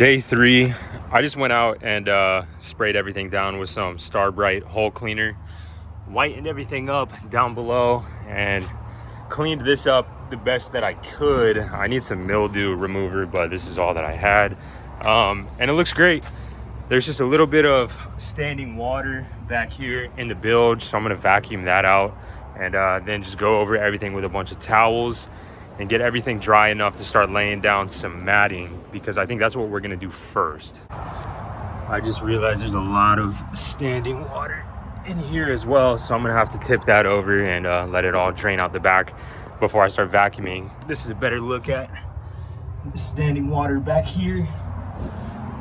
Day 3, I just went out and sprayed everything down with some Star Bright hole cleaner, whitened everything up down below, and cleaned this up the best that I could. I need some mildew remover, but this is all that I had, and it looks great. There's just a little bit of standing water back here in the bilge, so I'm gonna vacuum that out and then just go over everything with a bunch of towels and get everything dry enough to start laying down some matting, because I think that's what we're gonna do first. I just realized there's a lot of standing water in here as well, so I'm gonna have to tip that over and let it all drain out the back before I start vacuuming. This is a better look at the standing water back here.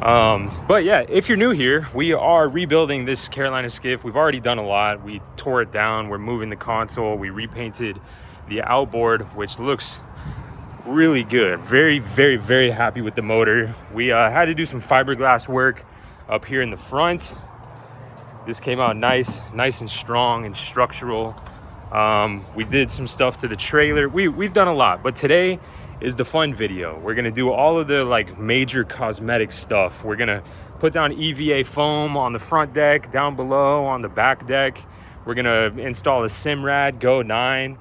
But yeah, if you're new here, we are rebuilding this Carolina skiff. We've already done a lot. We tore it down, we're moving the console, we repainted the outboard, which looks really good. Very, very, very happy with the motor. We had to do some fiberglass work up here in the front. This came out nice and strong and structural. We did some stuff to the trailer. We've done a lot, but today is the fun video. We're gonna do all of the like major cosmetic stuff. We're gonna put down EVA foam on the front deck, down below on the back deck. We're gonna install a Simrad Go 9.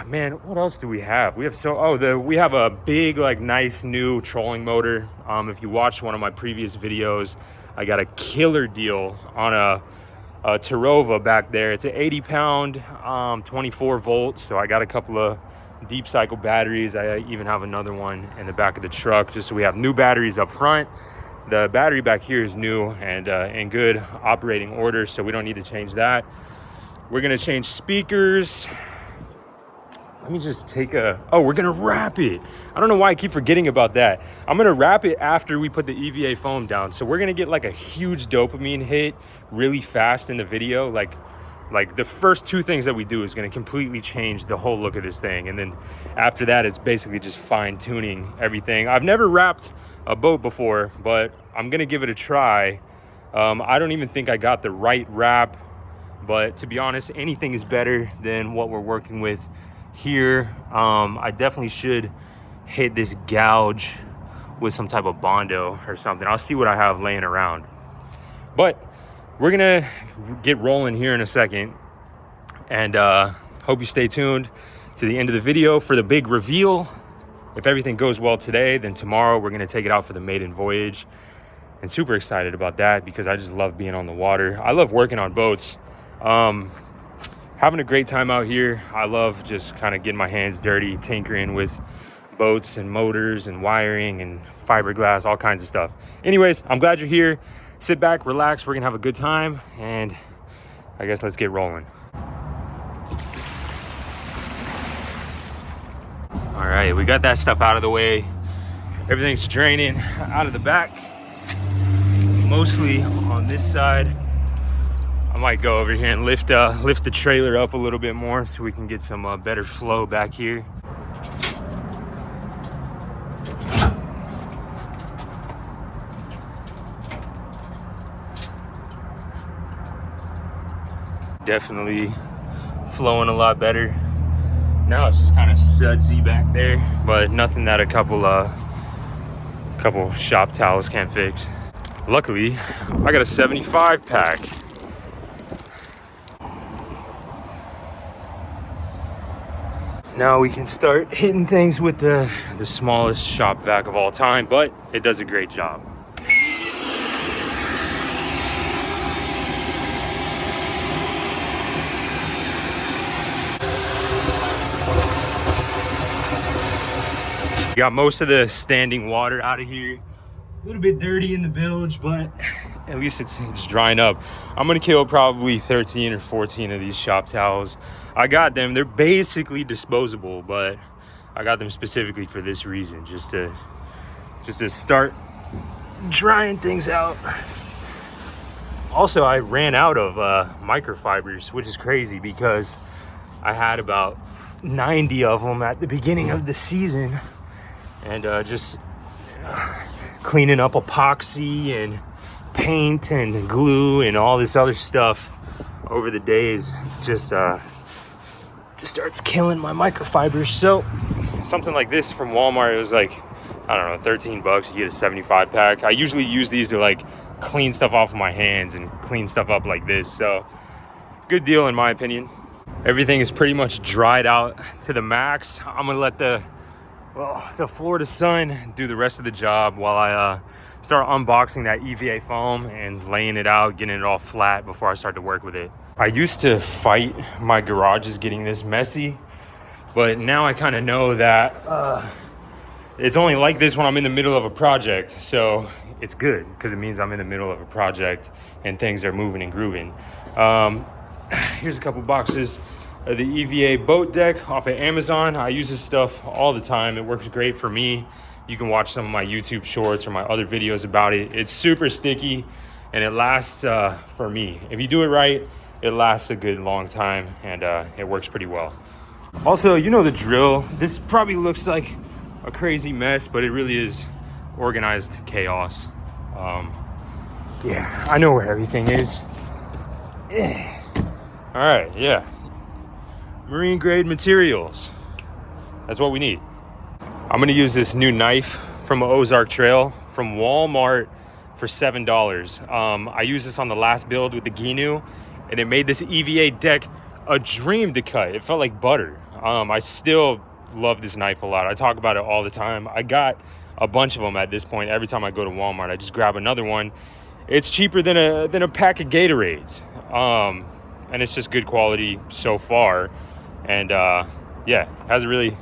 Man, what else do we have? We have we have a big, like, nice new trolling motor. If you watched one of my previous videos, I got a killer deal on a Tarova back there. It's an 80-pound, 24 volts. So I got a couple of deep cycle batteries. I even have another one in the back of the truck, just so we have new batteries up front. The battery back here is new and in good operating order, so we don't need to change that. We're gonna change speakers. Let me just take we're gonna wrap it. I don't know why I keep forgetting about that. I'm gonna wrap it after we put the EVA foam down. So we're gonna get like a huge dopamine hit really fast in the video. Like the first two things that we do is gonna completely change the whole look of this thing. And then after that, it's basically just fine tuning everything. I've never wrapped a boat before, but I'm gonna give it a try. I don't even think I got the right wrap, but to be honest, anything is better than what we're working with here. I definitely should hit this gouge with some type of Bondo or something. I'll see what I have laying around, but we're gonna get rolling here in a second, and hope you stay tuned to the end of the video for the big reveal. If everything goes well today, then tomorrow we're gonna take it out for the maiden voyage, and super excited about that because I just love being on the water. I love working on boats. Having a great time out here. I love just kind of getting my hands dirty, tinkering with boats and motors and wiring and fiberglass, all kinds of stuff. Anyways, I'm glad you're here. Sit back, relax. We're gonna have a good time, and I guess let's get rolling. All right, we got that stuff out of the way. Everything's draining out of the back, mostly on this side. I might go over here and lift the trailer up a little bit more so we can get some better flow back here. Definitely flowing a lot better. Now it's just kind of sudsy back there, but nothing that a couple shop towels can't fix. Luckily, I got a 75 pack. Now we can start hitting things with the smallest shop vac of all time, but it does a great job. Got most of the standing water out of here. A little bit dirty in the bilge, but at least it's drying up. I'm gonna kill probably 13 or 14 of these shop towels. I got them, they're basically disposable, but I got them specifically for this reason, just to start drying things out. Also, I ran out of microfibers, which is crazy because I had about 90 of them at the beginning of the season, and just cleaning up epoxy and paint and glue and all this other stuff over the days just starts killing my microfibers. So something like this from Walmart, it was like I don't know, 13 bucks, you get a 75 pack. I usually use these to like clean stuff off of my hands and clean stuff up like this. So good deal in my opinion. Everything is pretty much dried out to the max. I'm gonna let the Florida sun do the rest of the job while I start unboxing that EVA foam and laying it out, getting it all flat before I start to work with it. I used to fight my garages getting this messy, but now I kind of know that it's only like this when I'm in the middle of a project. So it's good because it means I'm in the middle of a project and things are moving and grooving. Here's a couple boxes of the EVA boat deck off of Amazon. I use this stuff all the time. It works great for me. You can watch some of my YouTube shorts or my other videos about it. It's super sticky and it lasts for me. If you do it right, it lasts a good long time and it works pretty well. Also, you know the drill. This probably looks like a crazy mess, but it really is organized chaos. Yeah, I know where everything is. All right, yeah. Marine grade materials. That's what we need. I'm gonna use this new knife from Ozark Trail from Walmart for $7. I used this on the last build with the Gnu, and it made this EVA deck a dream to cut. It felt like butter. I still love this knife a lot. I talk about it all the time. I got a bunch of them at this point. Every time I go to Walmart, I just grab another one. It's cheaper than a pack of Gatorades. And it's just good quality so far. And yeah, has a really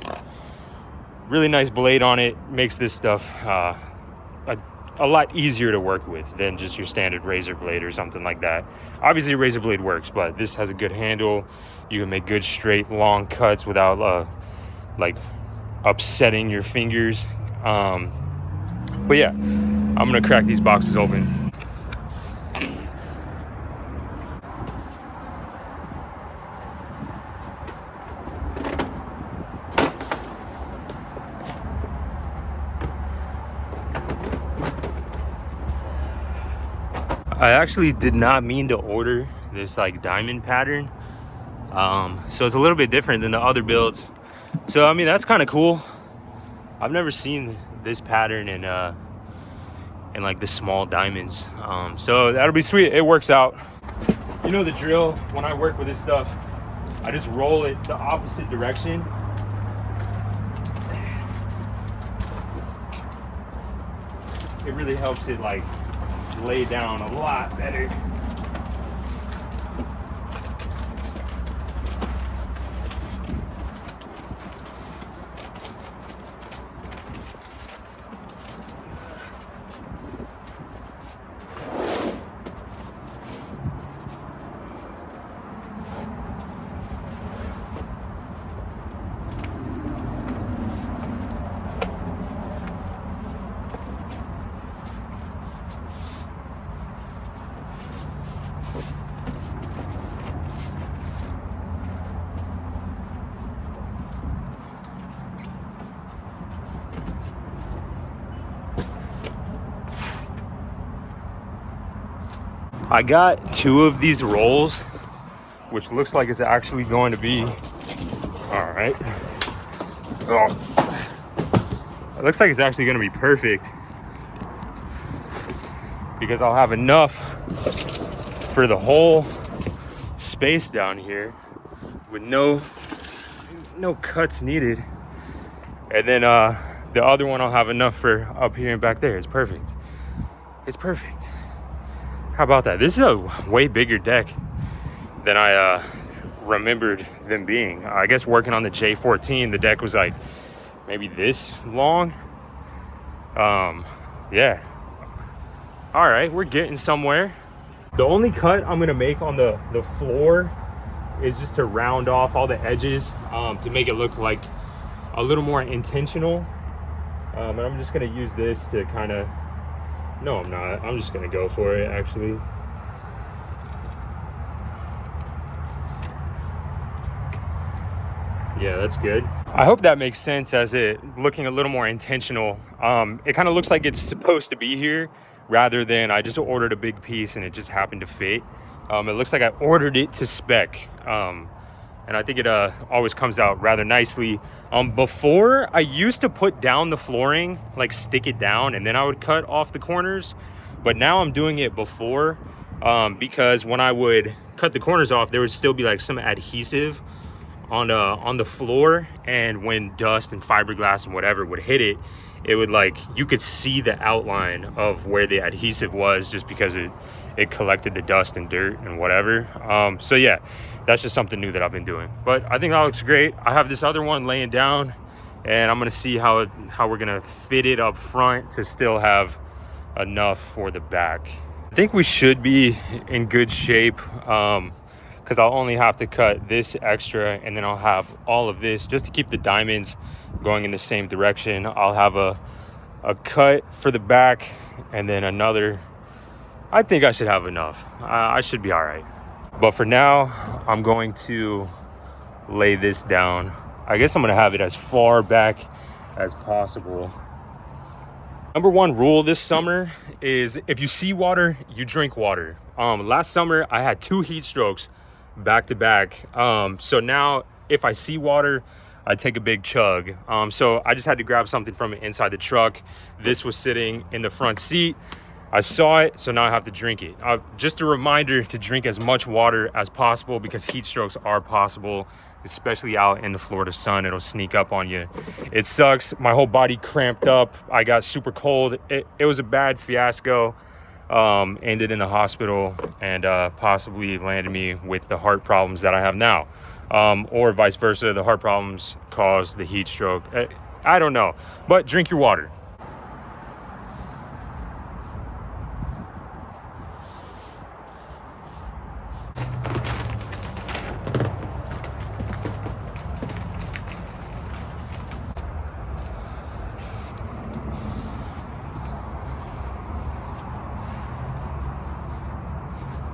nice blade on it. Makes this stuff a lot easier to work with than just your standard razor blade or something like that. Obviously a razor blade works, but this has a good handle. You can make good straight long cuts without like upsetting your fingers. But yeah, I'm gonna crack these boxes open. I actually did not mean to order this like diamond pattern. So it's a little bit different than the other builds. So I mean, that's kind of cool. I've never seen this pattern in like the small diamonds. So that'll be sweet. It works out. You know the drill. When I work with this stuff, I just roll it the opposite direction. It really helps it like lay down a lot better. I got 2 of these rolls, which looks like it's actually going to be all right. Oh, it looks like it's actually going to be perfect because I'll have enough for the whole space down here with no cuts needed, and then the other one I'll have enough for up here and back there. It's perfect. It's perfect. How about that? This is a way bigger deck than I remembered them being. I guess working on the J16, the deck was like maybe this long. Yeah. All right, we're getting somewhere. The only cut I'm gonna make on the floor is just to round off all the edges to make it look like a little more intentional. And I'm just gonna use this to kind of, no, I'm not. I'm just gonna go for it, actually. Yeah, that's good. I hope that makes sense as it looking a little more intentional. It kind of looks like it's supposed to be here rather than I just ordered a big piece and it just happened to fit. It looks like I ordered it to spec. And and I think it always comes out rather nicely. Before, I used to put down the flooring, like stick it down, and then I would cut off the corners. But now I'm doing it before, because when I would cut the corners off, there would still be like some adhesive on the floor, and when dust and fiberglass and whatever would hit it, it would, like, you could see the outline of where the adhesive was, just because it collected the dust and dirt and whatever. So yeah, that's just something new that I've been doing, but I think that looks great. I have this other one laying down, and I'm gonna see how we're gonna fit it up front to still have enough for the back. I think we should be in good shape, because I'll only have to cut this extra, and then I'll have all of this just to keep the diamonds going in the same direction. I'll have a cut for the back, and then another. I think I should have enough. I should be all right. But for now, I'm going to lay this down. I guess I'm gonna have it as far back as possible. Number one rule this summer is, if you see water, you drink water. Last summer, I had 2 heat strokes back to back. So now if I see water, I take a big chug. So I just had to grab something from inside the truck. This was sitting in the front seat. I saw it, so now I have to drink it. Just a reminder to drink as much water as possible, because heat strokes are possible, especially out in the Florida sun. It'll sneak up on you. It sucks. My whole body cramped up. I got super cold. It was a bad fiasco. Ended in the hospital, and possibly landed me with the heart problems that I have now, or vice versa. The heart problems caused the heat stroke. I don't know, but drink your water.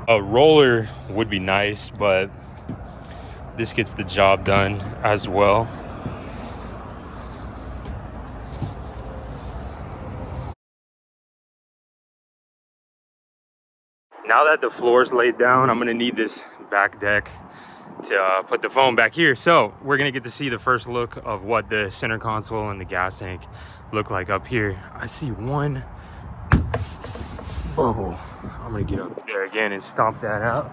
A roller would be nice, but this gets the job done as well. Now that the floor's laid down, I'm gonna need this back deck to put the foam back here. So we're gonna get to see the first look of what the center console and the gas tank look like up here. I see one bubble. I'm gonna get up there again and stomp that out.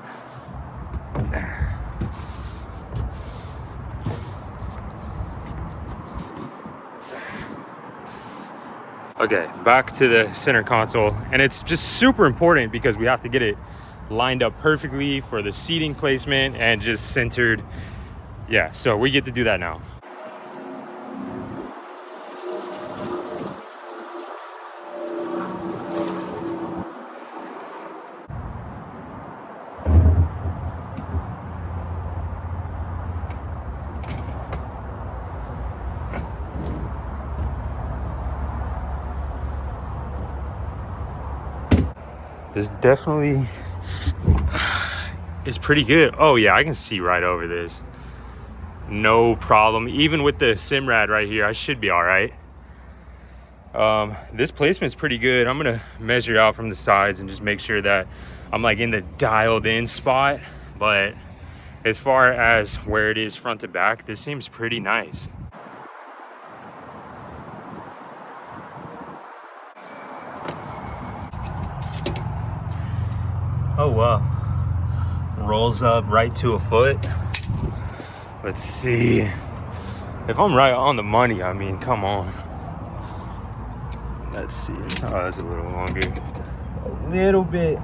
Okay, back to the center console, and it's just super important because we have to get it lined up perfectly for the seating placement and just centered. Yeah, so we get to do that now. This definitely is pretty good. Oh yeah, I can see right over this. No problem. Even with the Simrad right here, I should be all right. This placement's pretty good. I'm gonna measure out from the sides and just make sure that I'm like in the dialed in spot. But as far as where it is front to back, this seems pretty nice. Oh wow, rolls up right to a foot. Let's see if I'm right on the money. I mean, come on. Let's see. Oh, that's a little longer, a little bit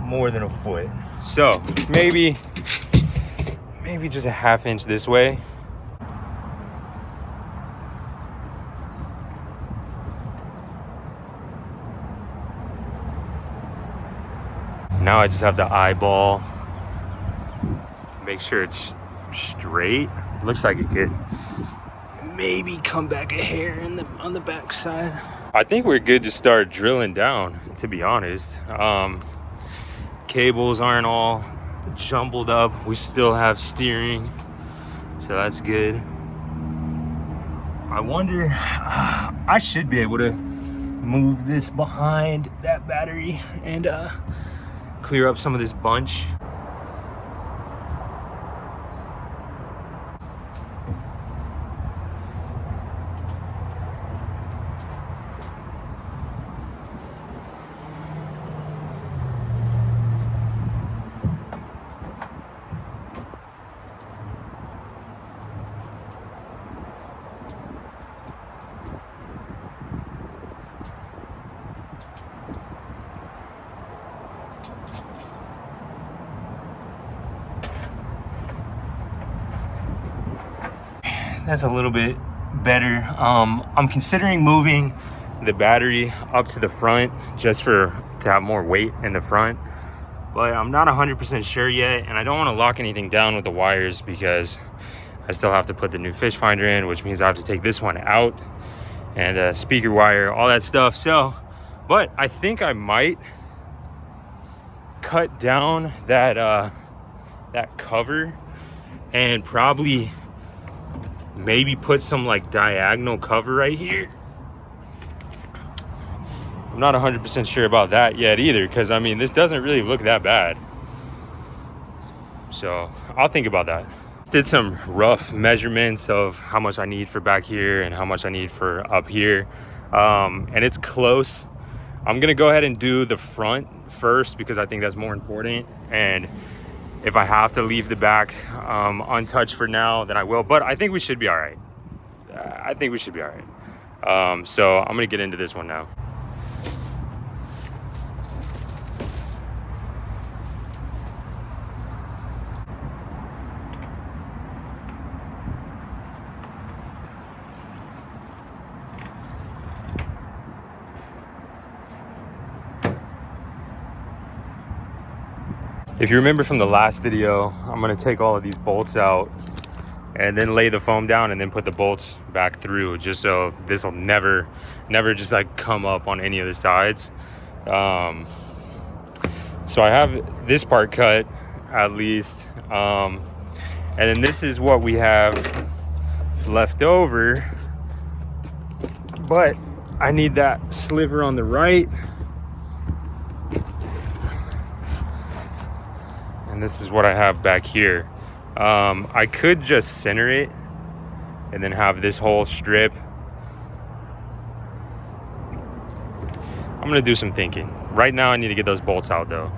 more than a foot. So maybe just a ½ inch this way. Now I just have to eyeball to make sure it's straight. Looks like it could maybe come back a hair on the back side. I think we're good to start drilling down, to be honest. Cables aren't all jumbled up. We still have steering, so that's good. I wonder, I should be able to move this behind that battery and clear up some of this bunch. That's a little bit better. I'm considering moving the battery up to the front just to have more weight in the front, but I'm not 100% sure yet, and I don't want to lock anything down with the wires because I still have to put the new fish finder in, which means I have to take this one out, and speaker wire, all that stuff. So, but I think I might cut down that that cover and probably maybe put some like diagonal cover right here. I'm not 100% sure about that yet either, because I mean, this doesn't really look that bad. So I'll think about that. Did some rough measurements of how much I need for back here and how much I need for up here. And it's close. I'm gonna go ahead and do the front first because I think that's more important. And if I have to leave the back untouched for now, then I will. But I think we should be all right. I think we should be all right. So I'm gonna get into this one now. If you remember from the last video, I'm gonna take all of these bolts out and then lay the foam down and then put the bolts back through, just so this will never just like come up on any of the sides. So I have this part cut at least. And then this is what we have left over, but I need that sliver on the right. And this is what I have back here. I could just center it and then have this whole strip. I'm gonna do some thinking. Right now I need to get those bolts out though.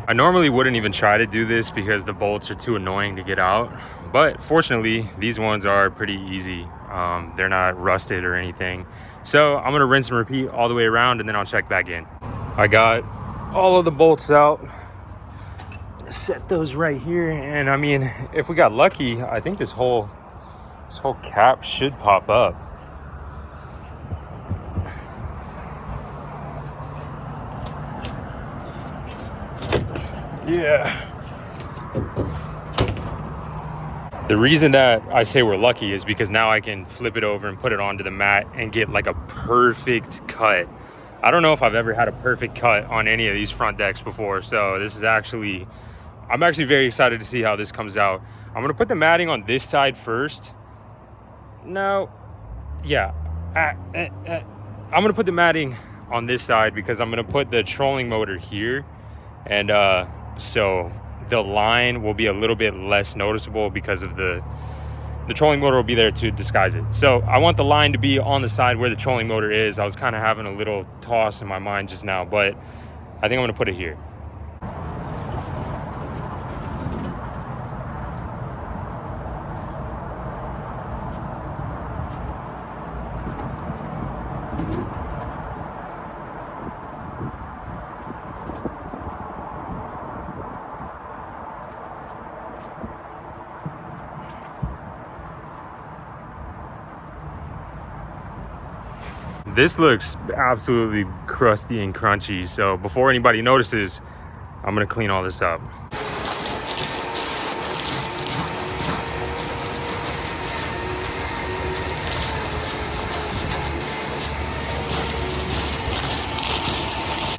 I normally wouldn't even try to do this because the bolts are too annoying to get out, but fortunately these ones are pretty easy. They're not rusted or anything. So I'm gonna rinse and repeat all the way around and then I'll check back in. I got all of the bolts out, set those right here, and I mean, if we got lucky, I think this whole cap should pop up. Yeah. The reason that I say we're lucky is because now I can flip it over and put it onto the mat and get like a perfect cut. I don't know if I've ever had a perfect cut on any of these front decks before, so this is actually, I'm actually very excited to see how this comes out. I'm gonna put the matting on this side first. No, yeah. I'm gonna put the matting on this side because I'm gonna put the trolling motor here, and so the line will be a little bit less noticeable because of the trolling motor will be there to disguise it. So I want the line to be on the side where the trolling motor is. I was kind of having a little toss in my mind just now, but I think I'm gonna put it here. This looks absolutely crusty and crunchy, so before anybody notices, I'm gonna clean all this up.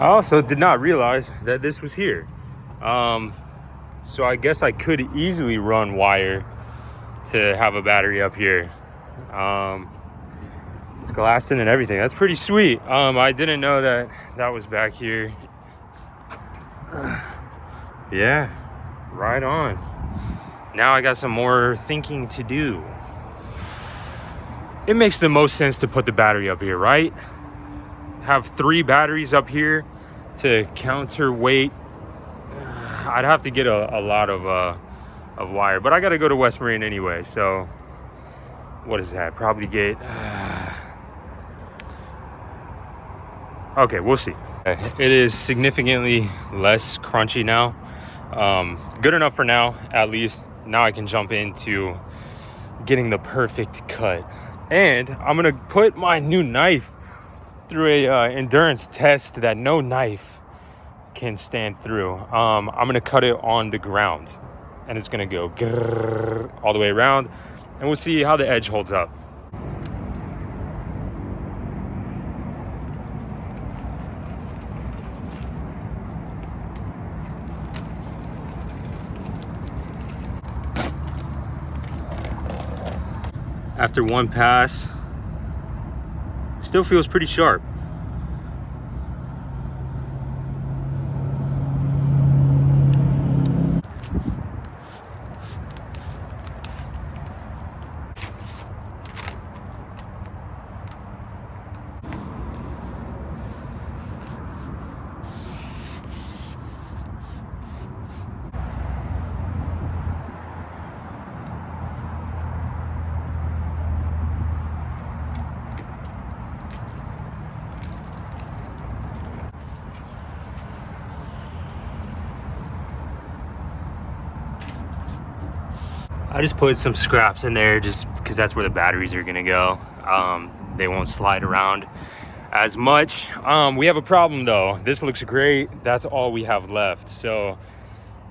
I also did not realize that this was here. So I guess I could easily run wire to have a battery up here. It's glassed in and everything. That's pretty sweet. I didn't know that that was back here. Yeah, right on. Now I got some more thinking to do. It makes the most sense to put the battery up here, right? Have 3 batteries up here to counterweight I'd have to get a lot of wire, but I got to go to West Marine anyway. So what is that? Probably get okay, we'll see. It is significantly less crunchy now. Good enough for now, at least. Now I can jump into getting the perfect cut. And I'm gonna put my new knife through a endurance test that no knife can stand through. I'm gonna cut it on the ground, and it's gonna go grrr all the way around, and we'll see how the edge holds up. After one pass, still feels pretty sharp. I just put some scraps in there just because that's where the batteries are gonna go. They won't slide around as much. We have a problem though. This looks great. That's all we have left. So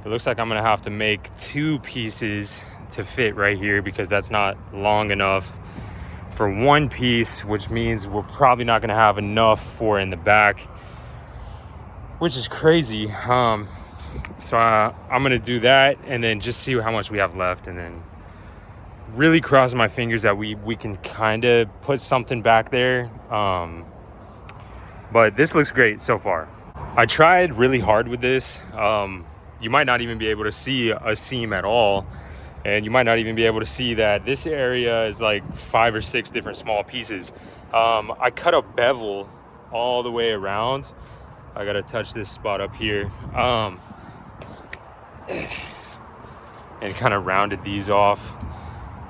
it looks like I'm gonna have to make 2 pieces to fit right here because that's not long enough for 1 piece, which means we're probably not gonna have enough for in the back, which is crazy. So I'm gonna do that and then just see how much we have left, and then really cross my fingers that we can kind of put something back there. But this looks great so far. I tried really hard with this. You might not even be able to see a seam at all, and you might not even be able to see that this area is like 5 or 6 different small pieces. I cut a bevel all the way around. I gotta touch this spot up here. And kind of rounded these off.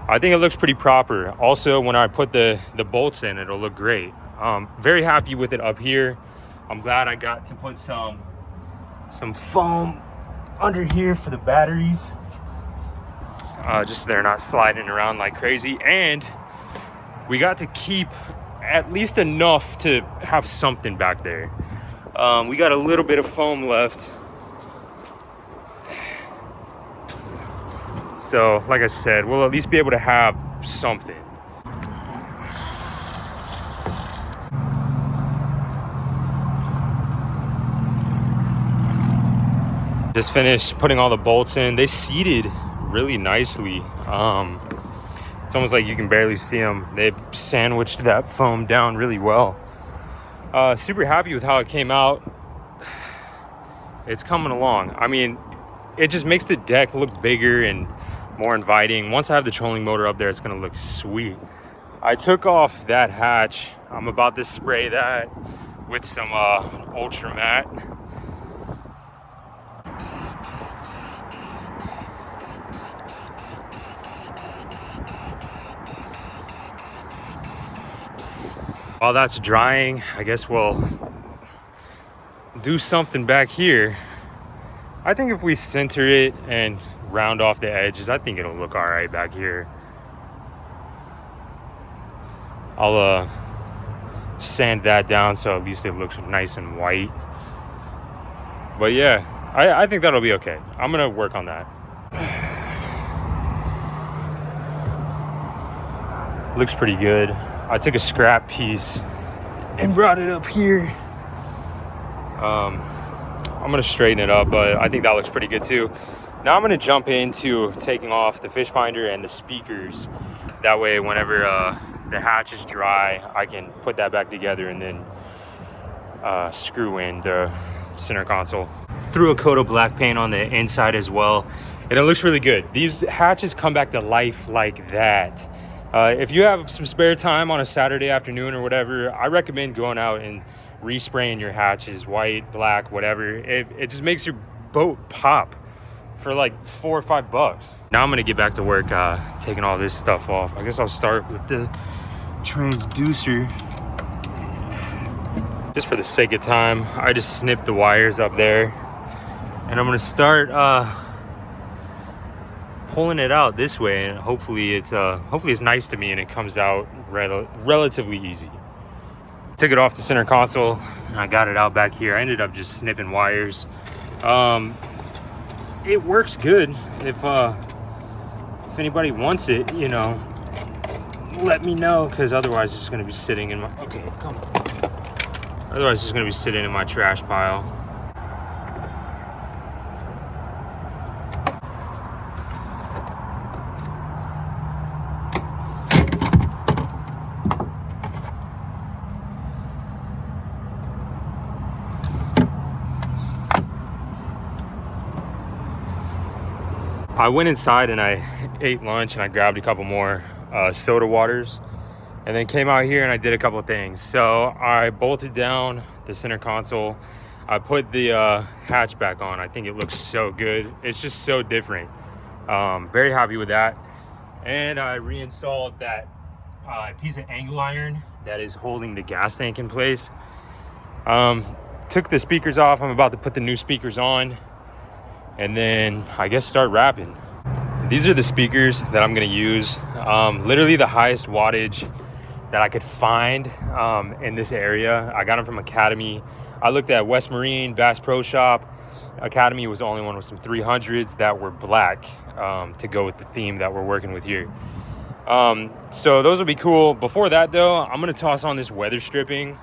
I think it looks pretty proper. Also, when I put the bolts in, it'll look great. Very happy with it up here. I'm glad I got to put some foam under here for the batteries, just so they're not sliding around like crazy. And we got to keep at least enough to have something back there. We got a little bit of foam left. So, like I said, we'll at least be able to have something. Just finished putting all the bolts in. They seated really nicely. It's almost like you can barely see them. They've sandwiched that foam down really well. Super happy with how it came out. It's coming along. I mean, it just makes the deck look bigger and more inviting. Once I have the trolling motor up there, it's gonna look sweet. I took off that hatch. I'm about to spray that with some ultra matte. While that's drying, I guess we'll do something back here. I think if we center it and round off the edges, I think it'll look all right back here. I'll sand that down so at least it looks nice and white. But yeah, I think that'll be okay. I'm gonna work on that. Looks pretty good. I took a scrap piece and brought it up here. I'm gonna straighten it up, but I think that looks pretty good too. Now I'm gonna jump into taking off the fish finder and the speakers. That way, whenever the hatch is dry, I can put that back together and then screw in the center console. Threw a coat of black paint on the inside as well, and it looks really good. These hatches come back to life like that. If you have some spare time on a Saturday afternoon or whatever, I recommend going out and respraying your hatches, white, black, whatever. It just makes your boat pop for like $4 or $5. Now I'm gonna get back to work, taking all this stuff off. I guess I'll start with the transducer. Just for the sake of time, I just snipped the wires up there, and I'm gonna start pulling it out this way, and hopefully it's nice to me and it comes out relatively easy. Took it off the center console and I got it out back here. I ended up just snipping wires. It works good. If anybody wants it, you know, let me know, because otherwise it's just gonna be sitting in my otherwise it's just gonna be sitting in my trash pile. I went inside and I ate lunch and I grabbed a couple more soda waters, and then came out here and I did a couple of things. So I bolted down the center console. I put the hatch back on. I think it looks so good. It's just so different. Very happy with that. And I reinstalled that piece of angle iron that is holding the gas tank in place. Took the speakers off. I'm about to put the new speakers on, and then I guess start rapping. These are the speakers that I'm gonna use. Literally the highest wattage that I could find in this area. I got them from Academy. I looked at West Marine, Bass Pro Shop. Academy was the only one with some 300s that were black to go with the theme that we're working with here. So those will be cool. Before that though, I'm gonna toss on this weather stripping.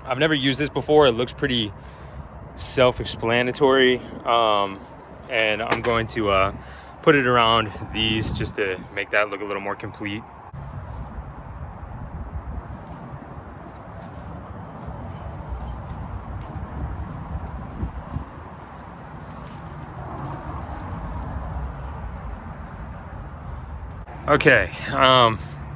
I've never used this before. It looks pretty self-explanatory. And I'm going to put it around these just to make that look a little more complete. Okay,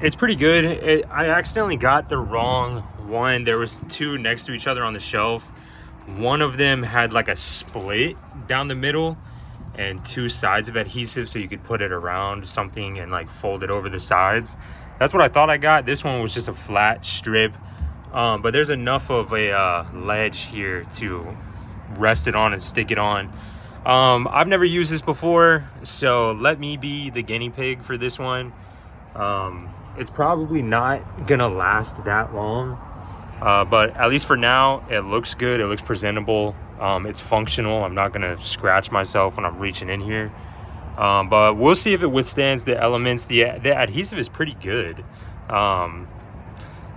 it's pretty good. I accidentally got the wrong one. There was two next to each other on the shelf. One of them had like a split down the middle and two sides of adhesive, so you could put it around something and like fold it over the sides. That's what I thought I got. This one was just a flat strip, but there's enough of a ledge here to rest it on and stick it on. I've never used this before, so let me be the guinea pig for this one. It's probably not gonna last that long, but at least for now, it looks good. It looks presentable. It's functional. I'm not gonna scratch myself when I'm reaching in here, but we'll see if it withstands the elements. The adhesive is pretty good,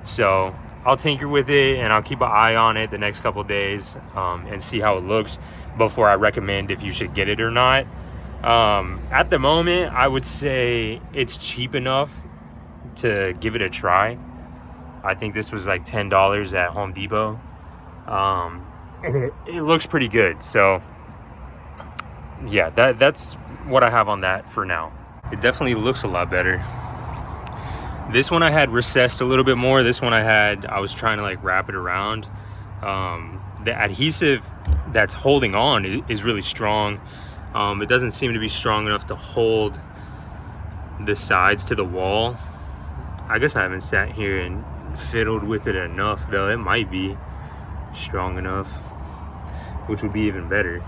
so I'll tinker with it and I'll keep an eye on it the next couple days and see how it looks before I recommend if you should get it or not. At the moment, I would say it's cheap enough to give it a try. I think this was like $10 at Home Depot. And it looks pretty good. So yeah, that's what I have on that for now. It definitely looks a lot better. This one I had recessed a little bit more. This one I was trying to like wrap it around. The adhesive that's holding on is really strong. It doesn't seem to be strong enough to hold the sides to the wall. I guess I haven't sat here and fiddled with it enough though. It might be strong enough, which would be even better.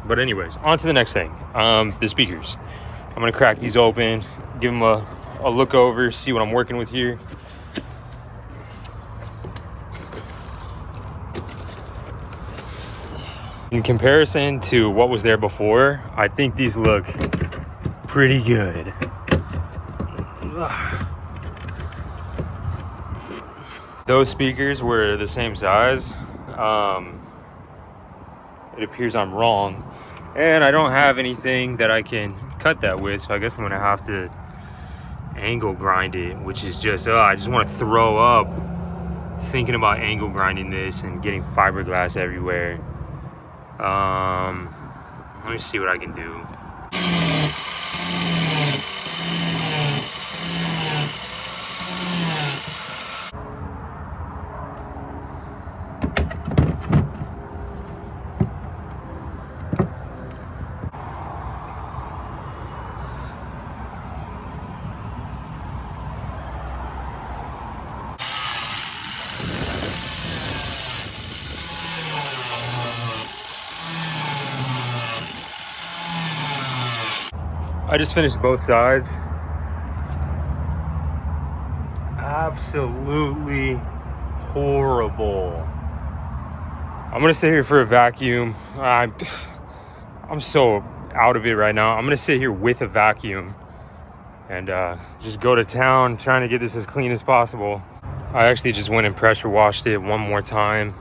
But anyways, on to the next thing. The speakers. I'm gonna crack these open, give them a look over, see what I'm working with here. In comparison to what was there before, I think these look pretty good. Ugh. Those speakers were the same size. It appears I'm wrong, and I don't have anything that I can cut that with, so I guess I'm gonna have to angle grind it, which is just I just want to throw up thinking about angle grinding this and getting fiberglass everywhere. Let me see what I can do. I just finished both sides. Absolutely horrible. I'm gonna sit here for a vacuum. I'm so out of it right now. I'm gonna sit here with a vacuum and just go to town trying to get this as clean as possible. I actually just went and pressure washed it one more time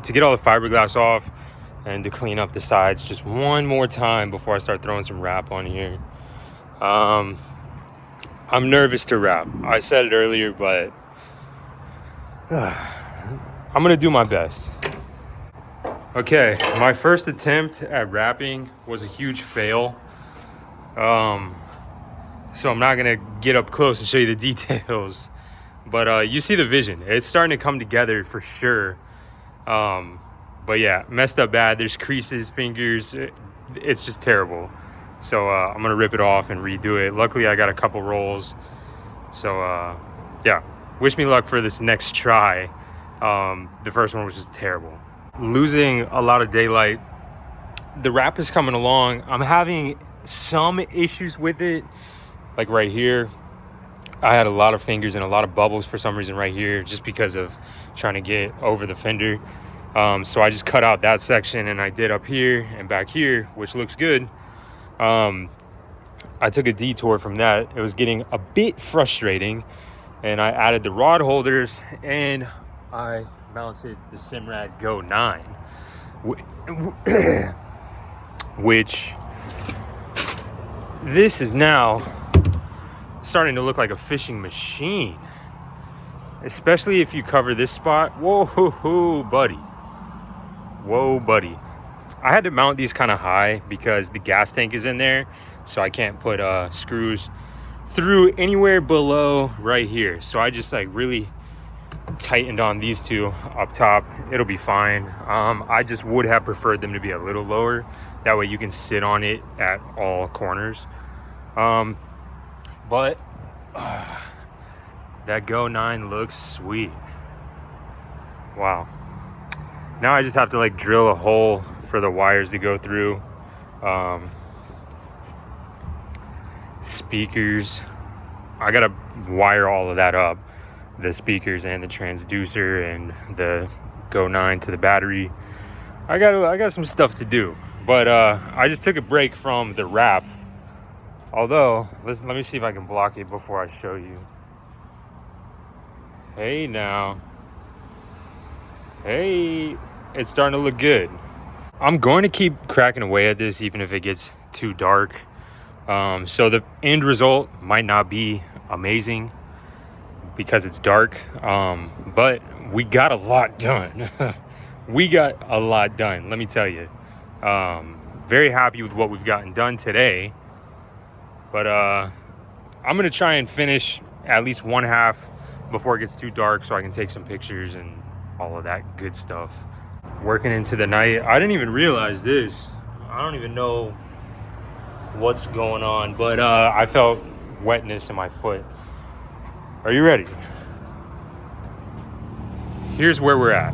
to get all the fiberglass off and to clean up the sides just one more time before I start throwing some wrap on here. I'm nervous to wrap. I said it earlier, but I'm gonna do my best. Okay, my first attempt at wrapping was a huge fail. So I'm not gonna get up close and show you the details, but you see the vision. It's starting to come together for sure. But yeah, messed up bad. There's creases, fingers. It's just terrible. So I'm gonna rip it off and redo it. Luckily, I got a couple rolls. So yeah, wish me luck for this next try. The first one was just terrible. Losing a lot of daylight. The wrap is coming along. I'm having some issues with it. Like right here, I had a lot of fingers and a lot of bubbles for some reason right here, just because of trying to get over the fender. So I just cut out that section and I did up here and back here, which looks good. I took a detour from that. It was getting a bit frustrating, and I added the rod holders and I mounted the Simrad Go 9, which this is now starting to look like a fishing machine, especially if you cover this spot. Whoa, buddy. Whoa, buddy. I had to mount these kind of high because the gas tank is in there, so I can't put screws through anywhere below right here. So I just like really tightened on these two up top. It'll be fine. I just would have preferred them to be a little lower. That way you can sit on it at all corners. But that Go 9 looks sweet. Wow. Now I just have to like drill a hole for the wires to go through. Speakers, I gotta wire all of that up. The speakers and the transducer and the Go 9 to the battery. I got some stuff to do. But I just took a break from the wrap. Although, let me see if I can block it before I show you. Hey now. Hey, it's starting to look good. I'm going to keep cracking away at this even if it gets too dark. So the end result might not be amazing because it's dark. But we got a lot done. We got a lot done, let me tell you. Very happy with what we've gotten done today. But I'm gonna try and finish at least one half before it gets too dark so I can take some pictures and all of that good stuff. Working into the night. I didn't even realize this. I don't even know what's going on, but I felt wetness in my foot. Are you ready? Here's where we're at.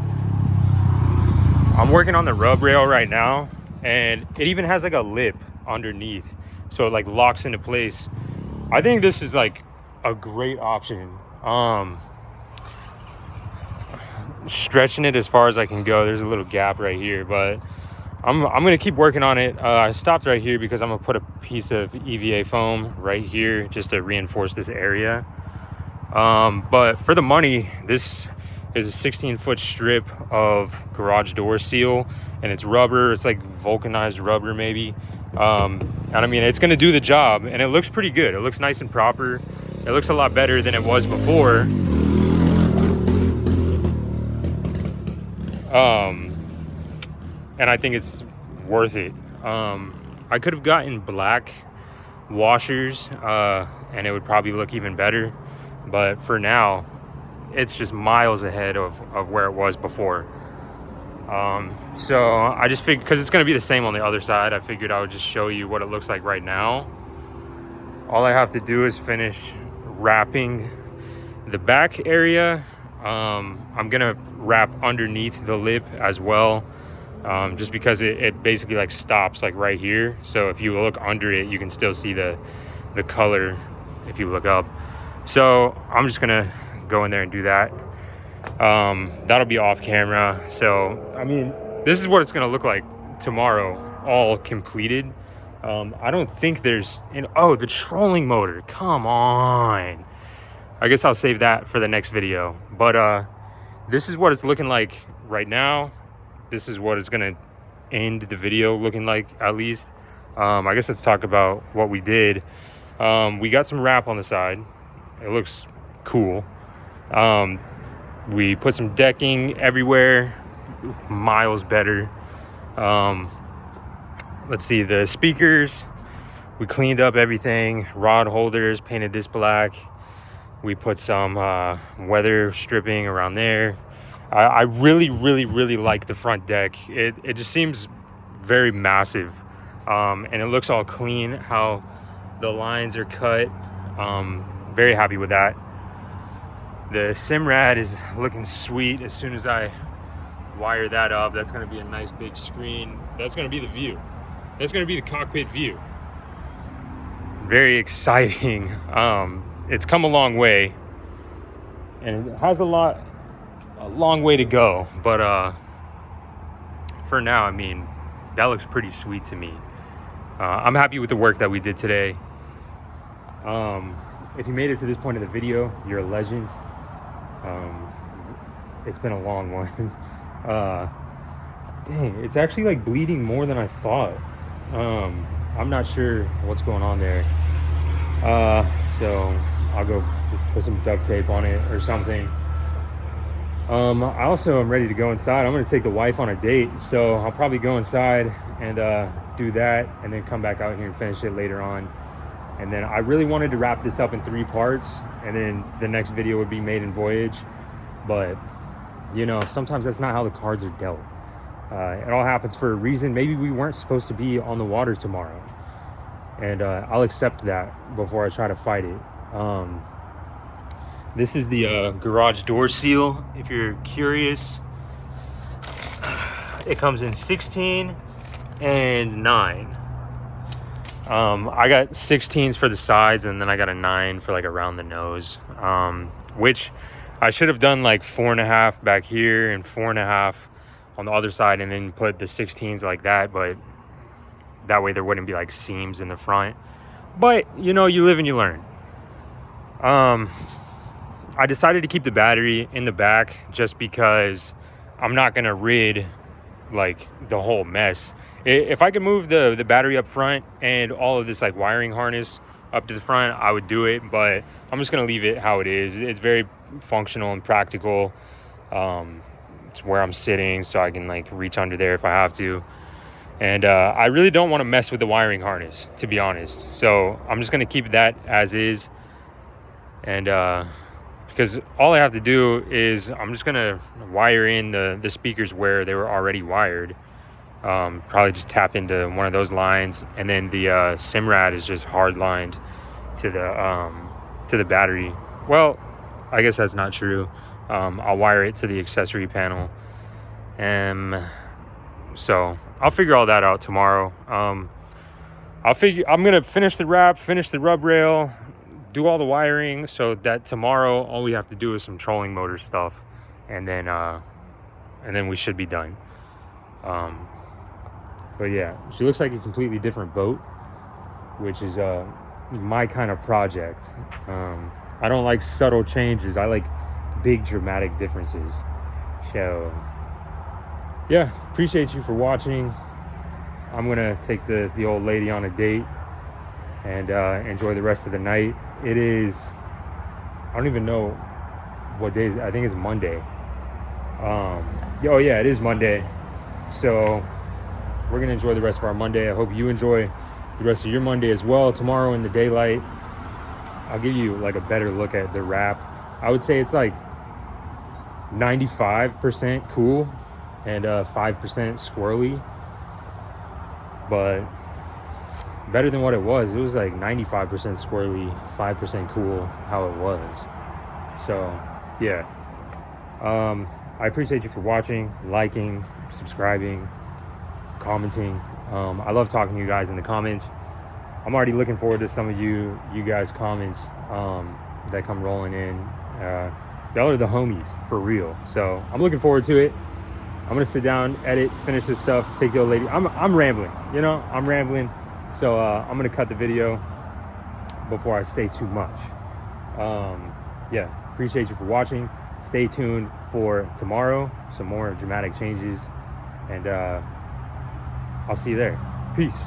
I'm working on the rub rail right now, and it even has like a lip underneath, so it like locks into place. I think this is like a great option. Stretching it as far as I can go. There's a little gap right here, but I'm gonna keep working on it. I stopped right here because I'm gonna put a piece of EVA foam right here just to reinforce this area. But for the money, this is a 16-foot strip of garage door seal, and it's rubber. It's like vulcanized rubber maybe. And I mean, it's gonna do the job, and it looks pretty good. It looks nice and proper. It looks a lot better than it was before. And I think it's worth it. I could have gotten black washers, and it would probably look even better. But for now, it's just miles ahead of where it was before. So I just figured, because it's going to be the same on the other side, I figured I would just show you what it looks like right now. All I have to do is finish wrapping the back area. I'm going to wrap underneath the lip as well. just because it basically like stops like right here. So if you look under it, you can still see the color if you look up. So I'm just gonna go in there and do that. That'll be off camera. So I mean, this is what it's gonna look like tomorrow, all completed. I don't think there's oh, the trolling motor, come on. I guess I'll save that for the next video. But this is what it's looking like right now. This is what it's gonna end the video looking like, at least. I guess let's talk about what we did. We got some wrap on the side. It looks cool. We put some decking everywhere, miles better. Let's see, the speakers, we cleaned up everything. Rod holders, painted this black. We put some weather stripping around there. I really like the front deck. It just seems very massive, and it looks all clean how the lines are cut. Very happy with that. The Simrad is looking sweet. As soon as I wire that up, that's going to be a nice big screen. That's going to be the view. That's going to be the cockpit view. Very exciting. It's come a long way, and it has a long way to go, but for now, I mean, that looks pretty sweet to me. I'm happy with the work that we did today. If you made it to this point of the video, you're a legend. It's been a long one. Dang, it's actually like bleeding more than I thought. I'm not sure what's going on there. So I'll go put some duct tape on it or something. I also am ready to go inside. I'm going to take the wife on a date, so I'll probably go inside and do that, and then come back out here and finish it later on. And then I really wanted to wrap this up in 3 parts, and then the next video would be maiden voyage. But you know, sometimes that's not how the cards are dealt. It all happens for a reason. Maybe we weren't supposed to be on the water tomorrow, and I'll accept that before I try to fight it. This is the garage door seal, if you're curious. It comes in 16 and 9. I got 16s for the sides, and then I got a 9 for like around the nose, which I should have done like 4.5 back here and 4.5 on the other side, and then put the 16s like that, but that way there wouldn't be like seams in the front. But you know, you live and you learn. I decided to keep the battery in the back just because I'm not gonna rid like the whole mess. If I could move the battery up front and all of this like wiring harness up to the front, I would do it, but I'm just gonna leave it how it is. It's very functional and practical. It's where I'm sitting, so I can like reach under there if I have to. And I really don't want to mess with the wiring harness, to be honest. So I'm just gonna keep that as is. And because all I have to do is I'm just gonna wire in the speakers where they were already wired. Probably just tap into one of those lines, and then the Simrad is just hard lined to the battery. Well, I guess that's not true. I'll wire it to the accessory panel, and so I'll figure all that out tomorrow. I'm gonna finish the wrap, finish the rub rail, do all the wiring, so that tomorrow all we have to do is some trolling motor stuff, and then we should be done. But yeah, she looks like a completely different boat, which is my kind of project. I don't like subtle changes. I like big dramatic differences. So yeah, appreciate you for watching. I'm gonna take the old lady on a date and enjoy the rest of the night. It is, I don't even know what day is it. I think it's Monday. Oh yeah, it is Monday. So we're gonna enjoy the rest of our Monday. I hope you enjoy the rest of your Monday as well. Tomorrow in the daylight, I'll give you like a better look at the wrap. I would say it's like 95% cool and 5% squirrely, but better than what it was. It was like 95% squirrely, 5% cool, how it was. So yeah, I appreciate you for watching, liking, subscribing, commenting. I love talking to you guys in the comments. I'm already looking forward to some of you guys' comments that come rolling in. Y'all are the homies for real. So I'm looking forward to it. I'm gonna sit down, edit, finish this stuff, take the old lady. I'm rambling, you know, I'm rambling. So I'm gonna cut the video before I say too much. Yeah, appreciate you for watching. Stay tuned for tomorrow, some more dramatic changes, and I'll see you there. Peace.